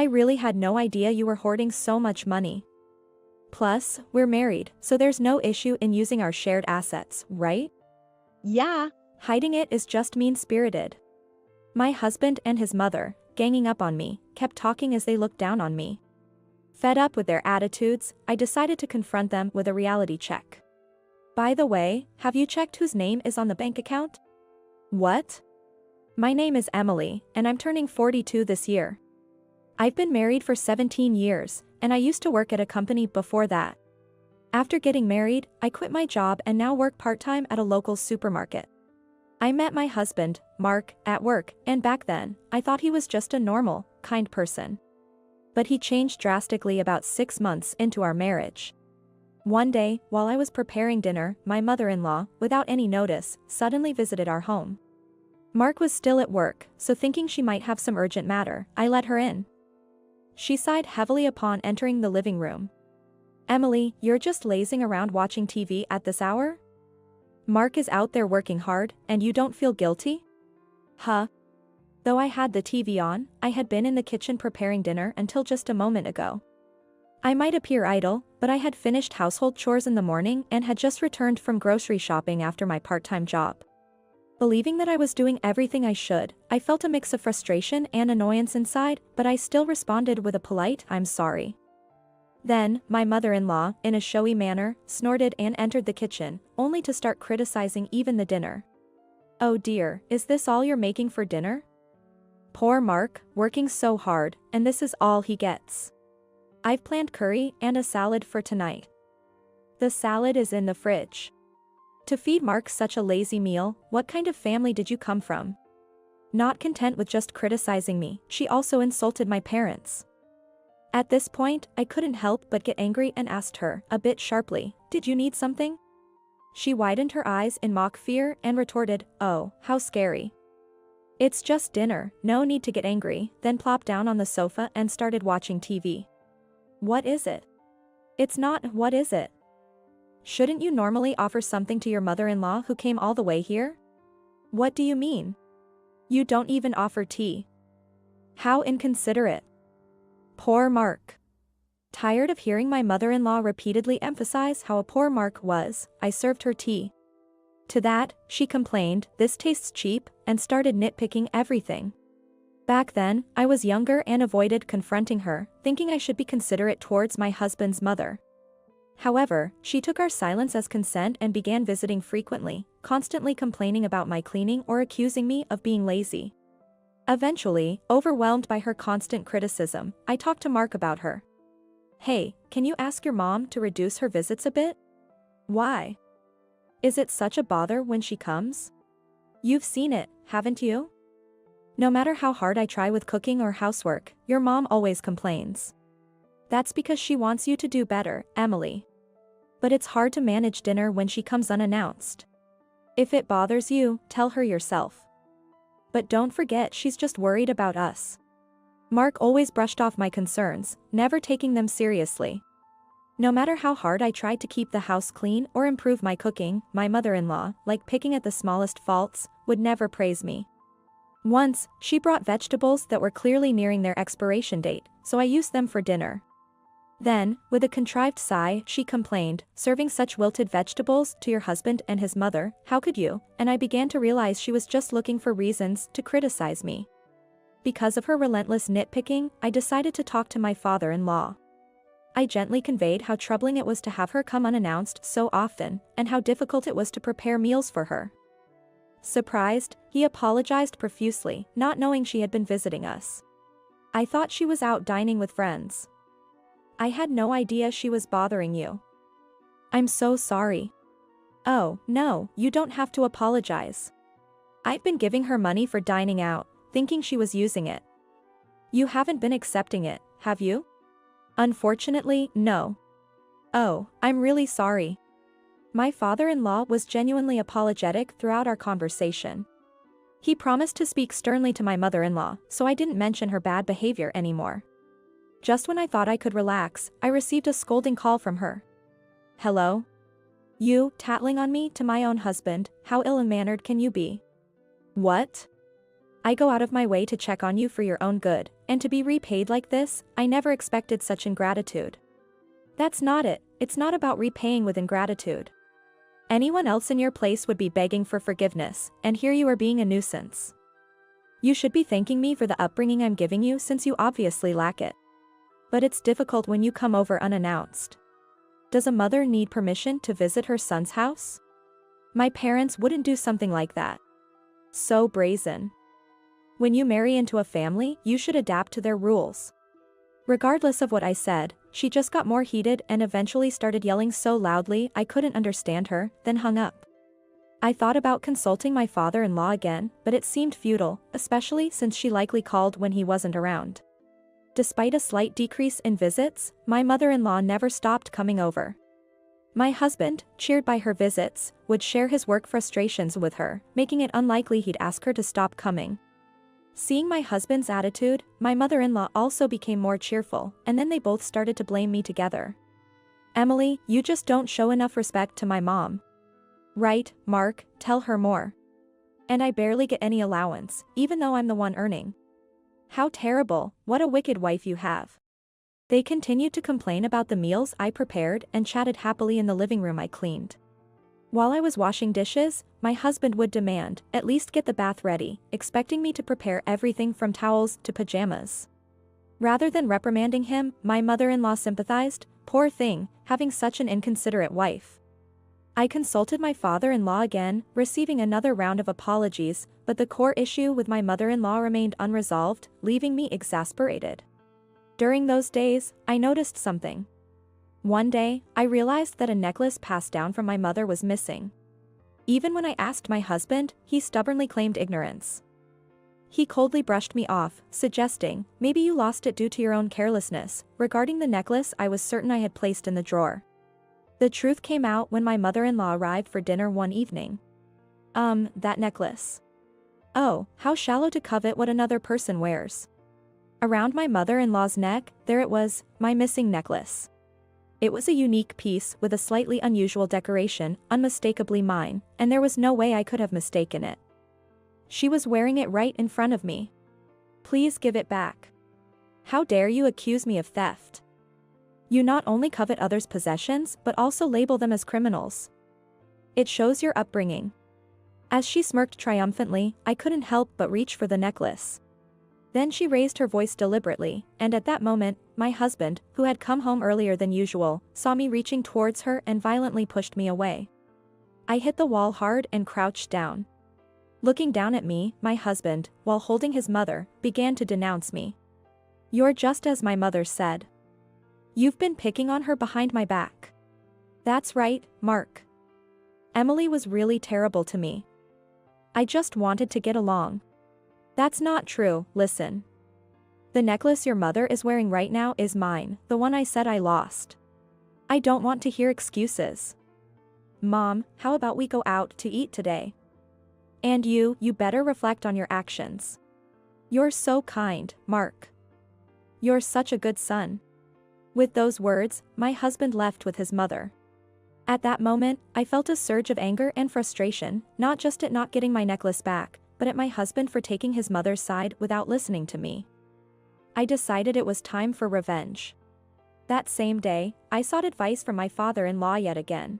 I really had no idea you were hoarding so much money. Plus, we're married, so there's no issue in using our shared assets, right? Yeah, Hiding it is just mean-spirited. My husband and his mother, ganging up on me, kept talking as they looked down on me. Fed up with their attitudes, I decided to confront them with a reality check. By the way, have you checked whose name is on the bank account? What? My name is Emily, and I'm turning 42 this year. I've been married for 17 years, and I used to work at a company before that. After getting married, I quit my job and now work part-time at a local supermarket. I met my husband, Mark, at work, and back then, I thought he was just a normal, kind person. But he changed drastically about 6 months into our marriage. One day, while I was preparing dinner, my mother-in-law, without any notice, suddenly visited our home. Mark was still at work, so thinking she might have some urgent matter, I let her in. She sighed heavily upon entering the living room. "Emily, you're just lazing around watching TV at this hour? Mark is out there working hard, and you don't feel guilty?" Huh? Though I had the TV on, I had been in the kitchen preparing dinner until just a moment ago. I might appear idle, but I had finished household chores in the morning and had just returned from grocery shopping after my part-time job. Believing that I was doing everything I should, I felt a mix of frustration and annoyance inside, but I still responded with a polite, "I'm sorry." Then, my mother-in-law, in a showy manner, snorted and entered the kitchen, only to start criticizing even the dinner. "Oh dear, is this all you're making for dinner? Poor Mark, working so hard, and this is all he gets. I've planned curry and a salad for tonight. The salad is in the fridge. To feed Mark such a lazy meal, what kind of family did you come from?" Not content with just criticizing me, she also insulted my parents. At this point, I couldn't help but get angry and asked her, a bit sharply, "Did you need something?" She widened her eyes in mock fear and retorted, "Oh, how scary. It's just dinner, no need to get angry," then plopped down on the sofa and started watching TV. "What is it?" "It's not, what is it? Shouldn't you normally offer something to your mother-in-law who came all the way here?" "What do you mean? You don't even offer tea. How inconsiderate." Poor Mark. Tired of hearing my mother-in-law repeatedly emphasize how poor Mark was, I served her tea. To that, she complained, "This tastes cheap," and started nitpicking everything. Back then, I was younger and avoided confronting her, thinking I should be considerate towards my husband's mother. However, she took our silence as consent and began visiting frequently, constantly complaining about my cleaning or accusing me of being lazy. Eventually, overwhelmed by her constant criticism, I talked to Mark about her. "Hey, can you ask your mom to reduce her visits a bit? Why? Is it such a bother when she comes? You've seen it, haven't you? No matter how hard I try with cooking or housework, your mom always complains. That's because she wants you to do better, Emily. But it's hard to manage dinner when she comes unannounced. If it bothers you, tell her yourself. But don't forget she's just worried about us." Mark always brushed off my concerns, never taking them seriously. No matter how hard I tried to keep the house clean or improve my cooking, my mother-in-law, like picking at the smallest faults, would never praise me. Once, she brought vegetables that were clearly nearing their expiration date, so I used them for dinner. Then, with a contrived sigh, she complained, "Serving such wilted vegetables to your husband and his mother, how could you?" And I began to realize she was just looking for reasons to criticize me. Because of her relentless nitpicking, I decided to talk to my father-in-law. I gently conveyed how troubling it was to have her come unannounced so often, and how difficult it was to prepare meals for her. Surprised, he apologized profusely, not knowing she had been visiting us. "I thought she was out dining with friends. I had no idea she was bothering you. I'm so sorry." "Oh, no, you don't have to apologize. I've been giving her money for dining out, thinking she was using it. You haven't been accepting it, have you?" "Unfortunately, no." "Oh, I'm really sorry." My father-in-law was genuinely apologetic throughout our conversation. He promised to speak sternly to my mother-in-law, so I didn't mention her bad behavior anymore. Just when I thought I could relax, I received a scolding call from her. "Hello? You, tattling on me to my own husband, how ill-mannered can you be?" "What? I go out of my way to check on you for your own good, and to be repaid like this, I never expected such ingratitude. That's not it, it's not about repaying with ingratitude. Anyone else in your place would be begging for forgiveness, and here you are being a nuisance. You should be thanking me for the upbringing I'm giving you since you obviously lack it. But it's difficult when you come over unannounced. Does a mother need permission to visit her son's house? My parents wouldn't do something like that. So brazen. When you marry into a family, you should adapt to their rules. Regardless of what I said, she just got more heated and eventually started yelling so loudly I couldn't understand her, then hung up. I thought about consulting my father-in-law again, but it seemed futile, especially since she likely called when he wasn't around. Despite a slight decrease in visits, my mother-in-law never stopped coming over. My husband, cheered by her visits, would share his work frustrations with her, making it unlikely he'd ask her to stop coming. Seeing my husband's attitude, my mother-in-law also became more cheerful, and then they both started to blame me together. Emily, you just don't show enough respect to my mom. Right, Mark, tell her more. And I barely get any allowance, even though I'm the one earning. How terrible, what a wicked wife you have. They continued to complain about the meals I prepared and chatted happily in the living room I cleaned. While I was washing dishes, my husband would demand, at least get the bath ready, expecting me to prepare everything from towels to pajamas. Rather than reprimanding him, my mother-in-law sympathized, poor thing, having such an inconsiderate wife. I consulted my father-in-law again, receiving another round of apologies, but the core issue with my mother-in-law remained unresolved, leaving me exasperated. During those days, I noticed something. One day, I realized that a necklace passed down from my mother was missing. Even when I asked my husband, he stubbornly claimed ignorance. He coldly brushed me off, suggesting, maybe you lost it due to your own carelessness. Regarding the necklace I was certain I had placed in the drawer. The truth came out when my mother-in-law arrived for dinner one evening. That necklace. Oh, how shallow to covet what another person wears. Around my mother-in-law's neck, there it was, my missing necklace. It was a unique piece with a slightly unusual decoration, unmistakably mine, and there was no way I could have mistaken it. She was wearing it right in front of me. Please give it back. How dare you accuse me of theft? You not only covet others' possessions but also label them as criminals. It shows your upbringing. As she smirked triumphantly, I couldn't help but reach for the necklace. Then she raised her voice deliberately, and at that moment, my husband, who had come home earlier than usual, saw me reaching towards her and violently pushed me away. I hit the wall hard and crouched down. Looking down at me, my husband, while holding his mother, began to denounce me. You're just as my mother said. You've been picking on her behind my back. That's right, Mark. Emily was really terrible to me. I just wanted to get along. That's not true, listen. The necklace your mother is wearing right now is mine, the one I said I lost. I don't want to hear excuses. Mom, how about we go out to eat today? And you better reflect on your actions. You're so kind, Mark. You're such a good son. With those words, my husband left with his mother. At that moment, I felt a surge of anger and frustration, not just at not getting my necklace back, but at my husband for taking his mother's side without listening to me. I decided it was time for revenge. That same day, I sought advice from my father-in-law yet again.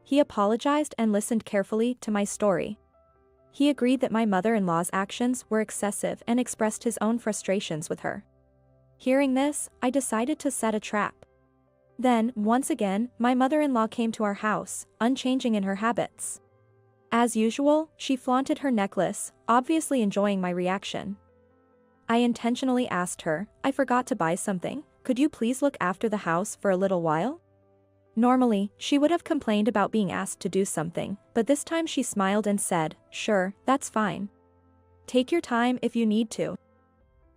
He apologized and listened carefully to my story. He agreed that my mother-in-law's actions were excessive and expressed his own frustrations with her. Hearing this, I decided to set a trap. Then, once again, my mother-in-law came to our house, unchanging in her habits. As usual, she flaunted her necklace, obviously enjoying my reaction. I intentionally asked her, I forgot to buy something, could you please look after the house for a little while? Normally, she would have complained about being asked to do something, but this time she smiled and said, sure, that's fine. Take your time if you need to.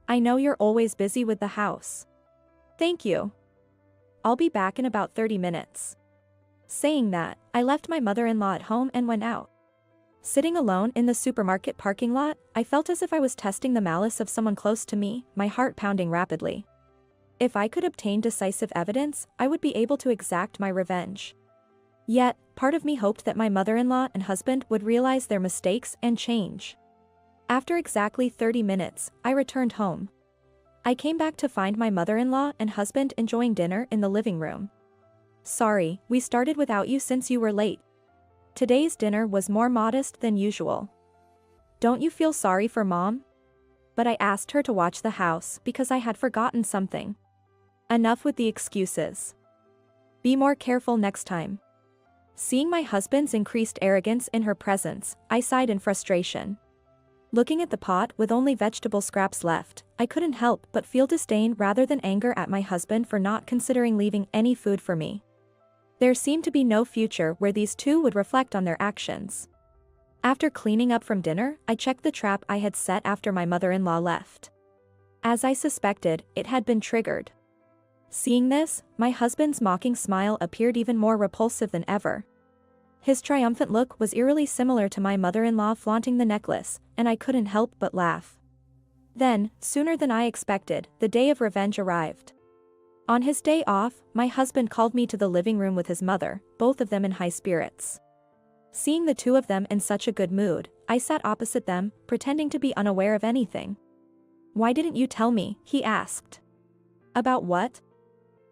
I know you're always busy with the house. Thank you. I'll be back in about 30 minutes. Saying that, I left my mother-in-law at home and went out. Sitting alone in the supermarket parking lot, I felt as if I was testing the malice of someone close to me, my heart pounding rapidly. If I could obtain decisive evidence, I would be able to exact my revenge. Yet, part of me hoped that my mother-in-law and husband would realize their mistakes and change. After exactly 30 minutes, I returned home. I came back to find my mother-in-law and husband enjoying dinner in the living room. Sorry, we started without you since you were late. Today's dinner was more modest than usual. Don't you feel sorry for Mom? But I asked her to watch the house because I had forgotten something. Enough with the excuses. Be more careful next time. Seeing my husband's increased arrogance in her presence, I sighed in frustration. Looking at the pot with only vegetable scraps left, I couldn't help but feel disdain rather than anger at my husband for not considering leaving any food for me. There seemed to be no future where these two would reflect on their actions. After cleaning up from dinner, I checked the trap I had set after my mother-in-law left. As I suspected, it had been triggered. Seeing this, my husband's mocking smile appeared even more repulsive than ever. His triumphant look was eerily similar to my mother-in-law flaunting the necklace, and I couldn't help but laugh. Then, sooner than I expected, the day of revenge arrived. On his day off, my husband called me to the living room with his mother, both of them in high spirits. Seeing the two of them in such a good mood, I sat opposite them, pretending to be unaware of anything. "Why didn't you tell me?" he asked. "About what?"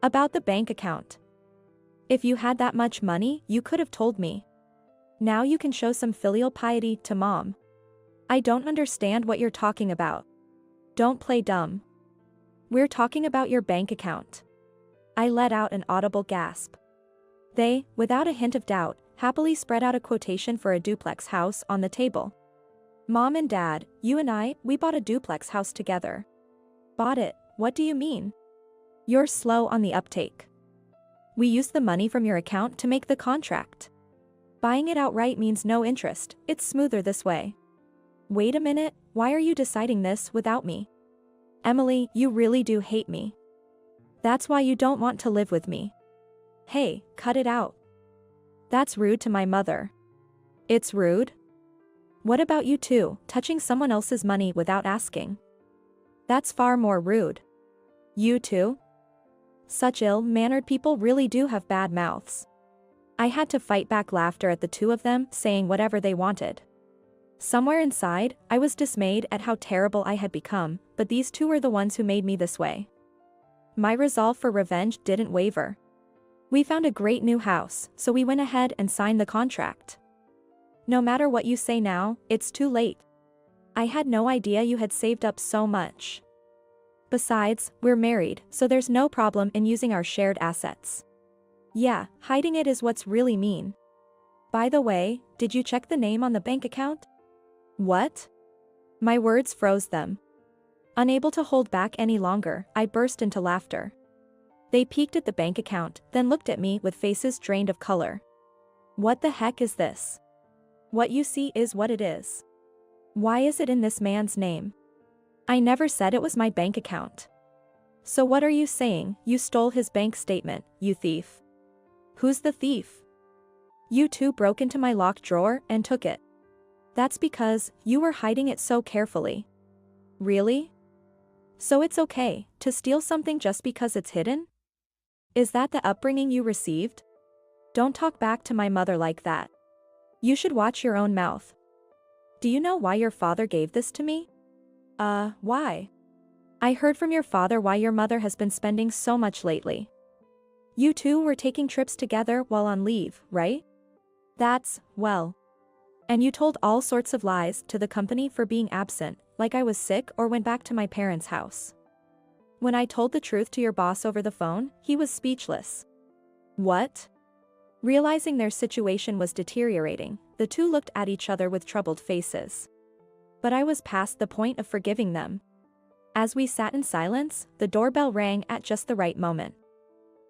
"About the bank account. If you had that much money, you could have told me. Now you can show some filial piety to Mom." "I don't understand what you're talking about." "Don't play dumb. We're talking about your bank account." I let out an audible gasp. They, without a hint of doubt, happily spread out a quotation for a duplex house on the table. "Mom and Dad, you and I, we bought a duplex house together." "Bought it? What do you mean?" "You're slow on the uptake. We used the money from your account to make the contract. Buying it outright means no interest, it's smoother this way." "Wait a minute, why are you deciding this without me?" "Emily, you really do hate me. That's why you don't want to live with me." "Hey, cut it out. That's rude to my mother." "It's rude? What about you two, touching someone else's money without asking?" "That's far more rude." "You too?" Such ill-mannered people really do have bad mouths. I had to fight back laughter at the two of them saying whatever they wanted. Somewhere inside, I was dismayed at how terrible I had become, but these two were the ones who made me this way. My resolve for revenge didn't waver. We found a great new house, so we went ahead and signed the contract. "No matter what you say now, it's too late. I had no idea you had saved up so much. Besides, we're married, so there's no problem in using our shared assets." "Yeah, hiding it is what's really mean. By the way, did you check the name on the bank account?" "What?" My words froze them. Unable to hold back any longer, I burst into laughter. They peeked at the bank account, then looked at me with faces drained of color. "What the heck is this? What you see is what it is. Why is it in this man's name? I never said it was my bank account." "So what are you saying? You stole his bank statement, you thief." "Who's the thief?" "You two broke into my locked drawer and took it." "That's because you were hiding it so carefully." "Really? So it's okay to steal something just because it's hidden? Is that the upbringing you received? Don't talk back to my mother like that. You should watch your own mouth. Do you know why your father gave this to me?" Why?" "I heard from your father why your mother has been spending so much lately. You two were taking trips together while on leave, right? Well. And you told all sorts of lies to the company for being absent, like I was sick or went back to my parents' house. When I told the truth to your boss over the phone, he was speechless." "What?" Realizing their situation was deteriorating, the two looked at each other with troubled faces. But I was past the point of forgiving them. As we sat in silence, the doorbell rang at just the right moment.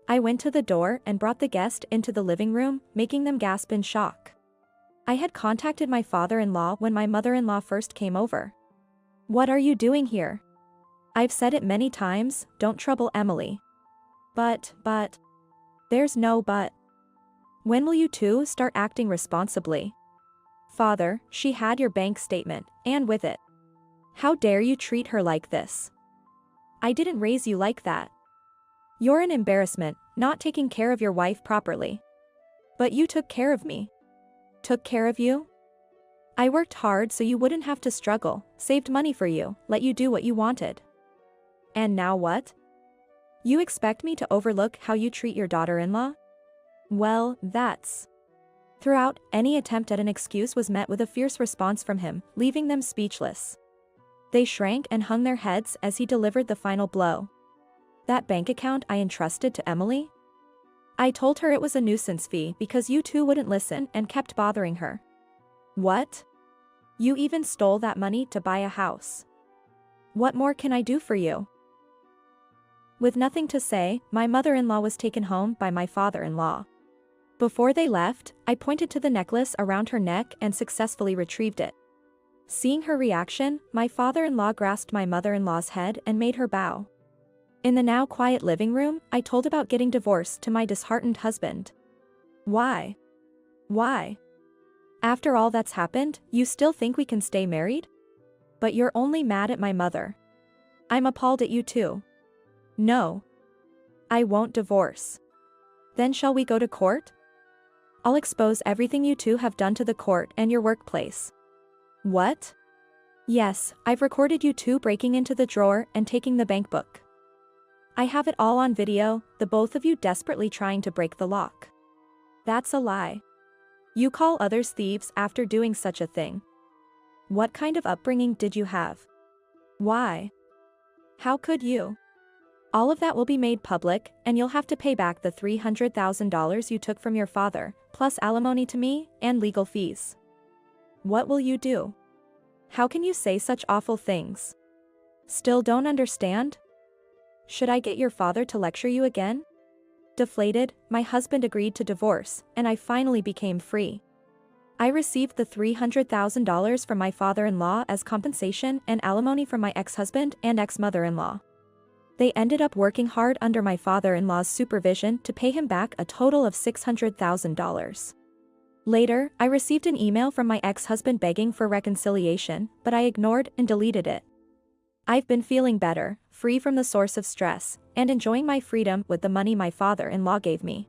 I went to the door and brought the guest into the living room, making them gasp in shock. I had contacted my father-in-law when my mother-in-law first came over. "What are you doing here?" "I've said it many times, don't trouble Emily." But. There's no but. When will you two start acting responsibly?" "Father, she had your bank statement, and with it. How dare you treat her like this? I didn't raise you like that. You're an embarrassment, not taking care of your wife properly. But you took care of me." "Took care of you?" I worked hard so you wouldn't have to struggle, saved money for you, let you do what you wanted. And now what? You expect me to overlook how you treat your daughter-in-law? Well, that's... Throughout, any attempt at an excuse was met with a fierce response from him, leaving them speechless. They shrank and hung their heads as he delivered the final blow. That bank account I entrusted to Emily? I told her it was a nuisance fee because you two wouldn't listen and kept bothering her. What? You even stole that money to buy a house. What more can I do for you? With nothing to say, my mother-in-law was taken home by my father-in-law. Before they left, I pointed to the necklace around her neck and successfully retrieved it. Seeing her reaction, my father-in-law grasped my mother-in-law's head and made her bow. In the now quiet living room, I told about getting divorced to my disheartened husband. Why? Why? After all that's happened, you still think we can stay married? But you're only mad at my mother. I'm appalled at you too. No. I won't divorce. Then shall we go to court? I'll expose everything you two have done to the court and your workplace. What? Yes, I've recorded you two breaking into the drawer and taking the bank book. I have it all on video, the both of you desperately trying to break the lock. That's a lie. You call others thieves after doing such a thing. What kind of upbringing did you have? Why? How could you? All of that will be made public, and you'll have to pay back the $300,000 you took from your father, plus alimony to me, and legal fees. What will you do? How can you say such awful things? Still don't understand? Should I get your father to lecture you again? Deflated, my husband agreed to divorce, and I finally became free. I received the $300,000 from my father-in-law as compensation and alimony from my ex-husband and ex-mother-in-law. They ended up working hard under my father-in-law's supervision to pay him back a total of $600,000. Later, I received an email from my ex-husband begging for reconciliation, but I ignored and deleted it. I've been feeling better, free from the source of stress, and enjoying my freedom with the money my father-in-law gave me.